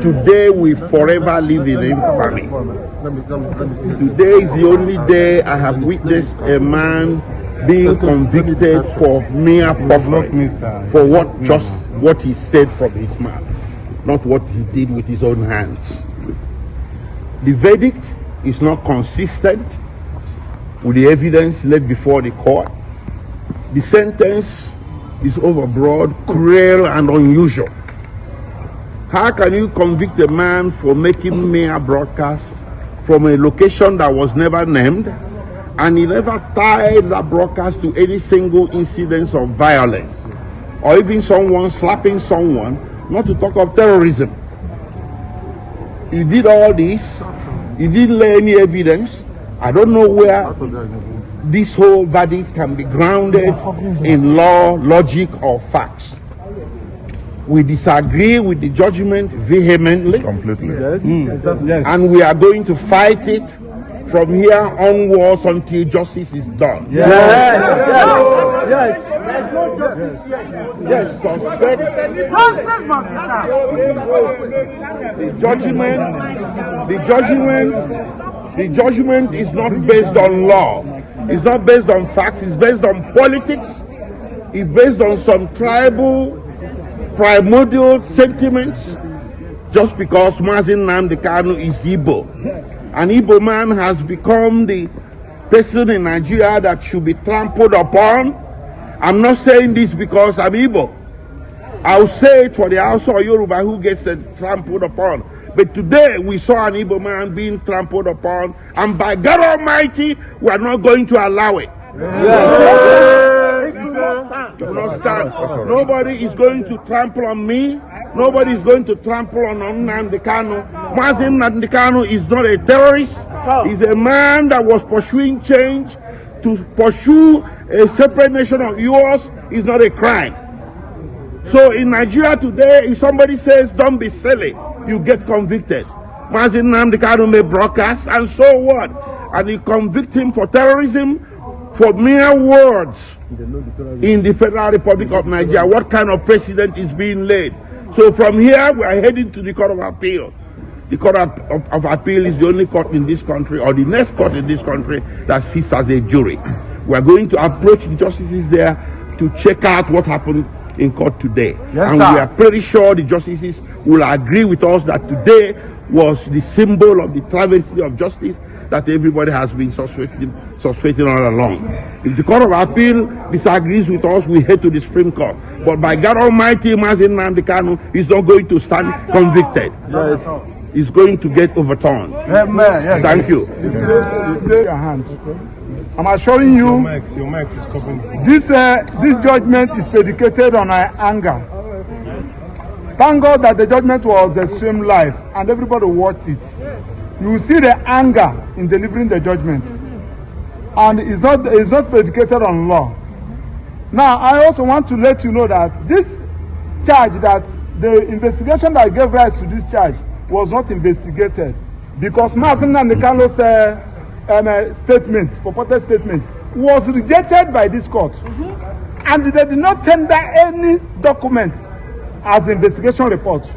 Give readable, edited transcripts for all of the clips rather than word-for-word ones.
today we forever live in infamy. Today is the only day I have witnessed a man being convicted for mere puffery, for what he said from his mouth, not what he did with his own hands. The verdict is not consistent with the evidence laid before the court. The sentence is overbroad, cruel, and unusual. How can you convict a man for making mere broadcasts from a location that was never named, and he never tied that broadcast to any single incident of violence, or even someone slapping someone, not to talk of terrorism? He did all this. He didn't lay any evidence. I don't know where this whole verdict can be grounded in law, logic, or facts. We disagree with the judgment vehemently. Completely. Yes. Yes. And we are going to fight it from here onwards until justice is done. Yes. Yes. Yes. Suspect. Justice must be served. The judgment is not based on law. It's not based on facts. It's based on politics. It's based on some primordial sentiments. Just because Nnamdi Kanu is Igbo, an Igbo man has become the person in Nigeria that should be trampled upon. I'm not saying this because I'm Igbo. I'll say it for the House of Yoruba who gets trampled upon. But today we saw an Igbo man being trampled upon, and by God Almighty, we are not going to allow it. Nobody is going to trample on me. Nobody is going to trample on Nnamdi Kanu. Nnamdi Kanu is not a terrorist. He's a man that was pursuing change. To pursue a separate nation of yours is not a crime. So in Nigeria today, if somebody says don't be silly, you get convicted. Nnamdi Kanu may broadcast, and so what? And you convict him for terrorism, for mere words in the Federal Republic of Nigeria. What kind of precedent is being laid? So from here, we are heading to the Court of Appeal. The Court of Appeal is the only court in this country, or the next court in this country, that sits as a jury. We are going to approach the justices there to check out what happened in court today. Yes, and sir. we are pretty sure the justices will agree with us that today was the symbol of the travesty of justice that everybody has been suspecting all along. If the Court of Appeal disagrees with us, we head to the Supreme Court. But by God Almighty, Nnamdi Kanu is not going to stand convicted. Yes. Is going to get overturned. Amen. Yes. Thank you. Your hand. I'm assuring you, Your mic is covering. this judgment is predicated on our anger. Thank God that the judgment was extreme life and everybody watched it. You will see the anger in delivering the judgment, and it's not predicated on law. Now, I also want to let you know that this charge, that the investigation that gave rise to this charge was not investigated, because Nnamdi Kanu's statement, purported statement, was rejected by this court, and they did not tender any document as the investigation report.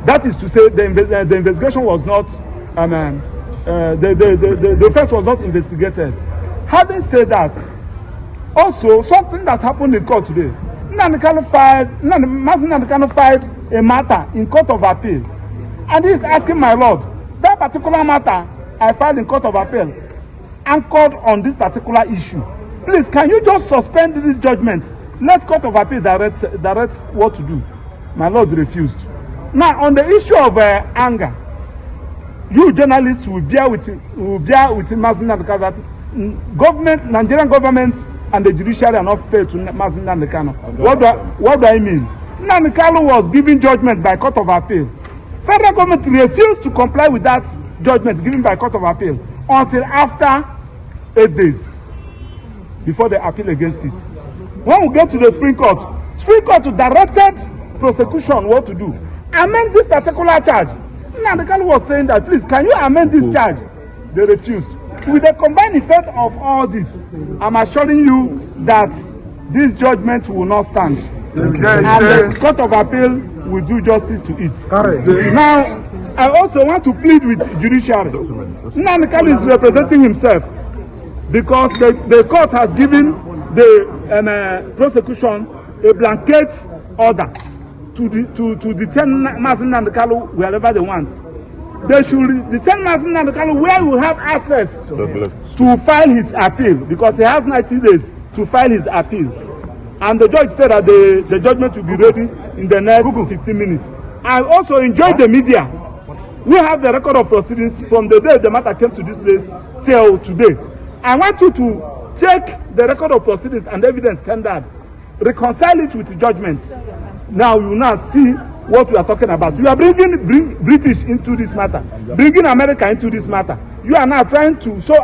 That is to say, the investigation was not, the offense was not investigated. Having said that, also something that happened in court today, Nnamdi Kanu filed a matter in Court of Appeal, and he is asking, my lord, that particular matter I filed in Court of Appeal anchored on this particular issue. Please, can you just suspend this judgment? Let Court of Appeal direct what to do. My lord refused. Now, on the issue of anger, you journalists will bear with Nnamdi Kanu that Nigerian government and the judiciary are not fair to Nnamdi Kanu. What do I mean? Nnamdi Kanu was given judgment by Court of Appeal. Federal government refused to comply with that judgment given by Court of Appeal until after 8 days before they appeal against it. When we get to the Supreme Court directed prosecution what to do. Amend this particular charge. Nnamdi Kanu was saying that, please, can you amend this charge? They refused. With the combined effect of all this, I'm assuring you that this judgment will not stand. And the Court of Appeal will do justice to it. Now, I also want to plead with judiciary. Nnamdi Kanu is representing himself because the court has given the prosecution a blanket order to detain Nnamdi Kanu wherever they want. They should detain Nnamdi Kanu where he will have access to file his appeal, because he has 90 days to file his appeal. And the judge said that the judgment will be ready in the next 15 minutes. I also enjoyed the media. We have the record of proceedings from the day the matter came to this place till today. I want you to check the record of proceedings and evidence tendered, reconcile it with the judgment. Now you will now see what we are talking about. You are bringing British into this matter, bringing America into this matter. You are now trying to so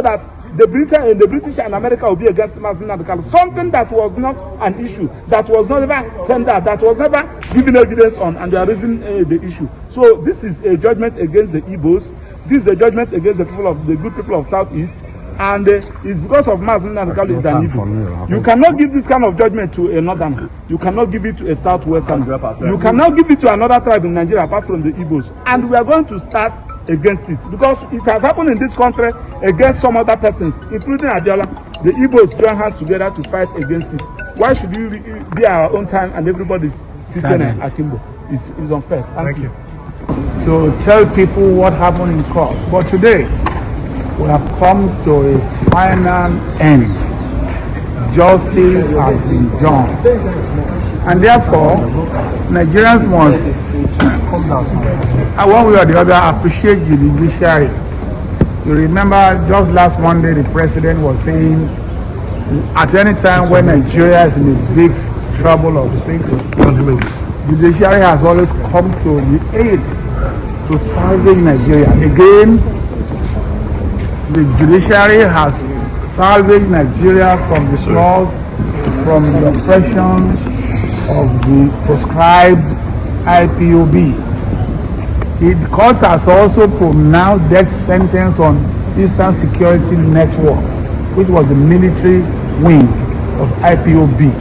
that the British and America will be against Nnamdi Kanu. Something that was not an issue, that was not ever tendered, that was never given evidence on, and they are raising the issue. So this is a judgment against the Igbos. This is a judgment against the good people of Southeast. And it's because of Nnamdi Kanu is an evil. You cannot give this kind of judgment to a northern. You cannot give it to a southwestern. You cannot give it to another tribe in Nigeria apart from the Igbos. And we are going to start against it because it has happened in this country against some other persons, including Abiola. The Igbos join hands together to fight against it. Why should we be our own time and everybody's sitting at Akimbo? It's unfair. Thank you. To tell people what happened in court. But today, we have come to a final end. Justice has been done. And therefore, Nigerians must, one way or the other, appreciate the judiciary. You remember just last Monday, the president was saying, at any time when Nigeria is in a big trouble of things, the judiciary has always come to the aid to salvage Nigeria. Again, the judiciary has salvaged Nigeria from the flaws, from the oppression of the proscribed IPOB. The court has also pronounced death sentence on Eastern Security Network, which was the military wing of IPOB.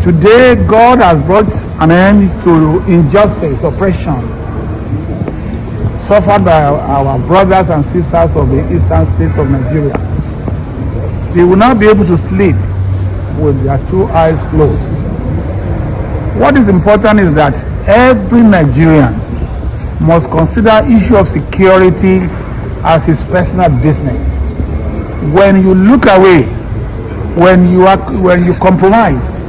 Today, God has brought an end to injustice, oppression, suffered by our brothers and sisters of the eastern states of Nigeria. They will not be able to sleep with their two eyes closed. What is important is that every Nigerian must consider issue of security as his personal business. When you look away, when you compromise,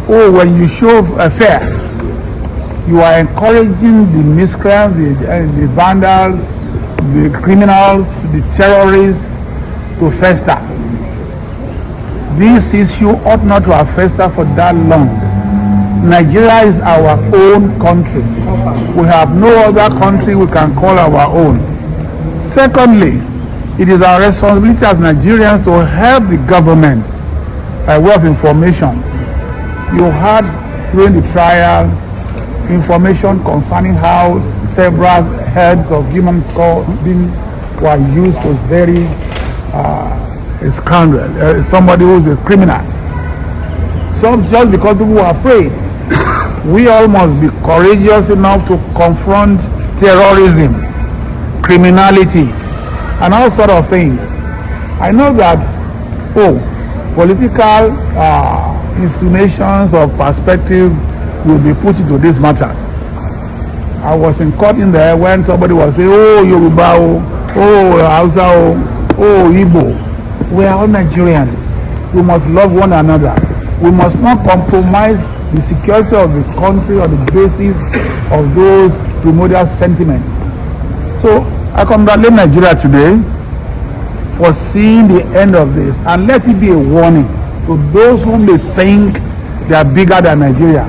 or when you show fear, you are encouraging the miscreants, the vandals, the criminals, the terrorists to fester. This issue ought not to have festered for that long. Nigeria is our own country. We have no other country we can call our own. Secondly, it is our responsibility as Nigerians to help the government by way of information. You had during the trial information concerning how several heads of human beings were used to very a scoundrel, somebody who is a criminal. So just because people were afraid, we all must be courageous enough to confront terrorism, criminality, and all sort of things. I know that, political insinuations or perspective will be put into this matter. I was in court in there when somebody was saying, Yoruba, Hausa, Igbo. We are all Nigerians. We must love one another. We must not compromise the security of the country on the basis of those primordial sentiments. So I congratulate Nigeria today for seeing the end of this, and let it be a warning to those who may think they are bigger than Nigeria.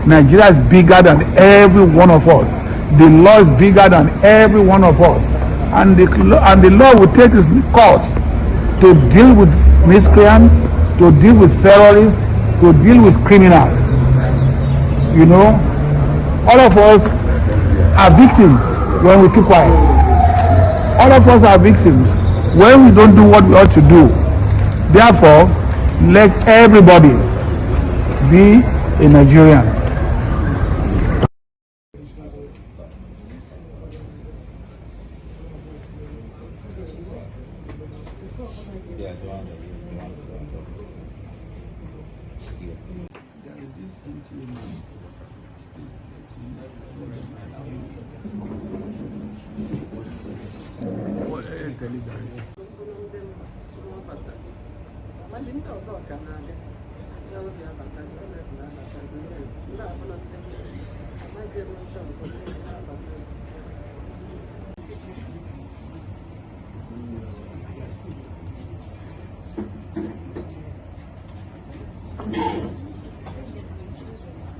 Nigeria is bigger than every one of us. The law is bigger than every one of us, and the law will take its course to deal with miscreants, to deal with terrorists, to deal with criminals. You know, all of us are victims when we keep quiet. All of us are victims when we don't do what we ought to do. Therefore, let everybody be a Nigerian.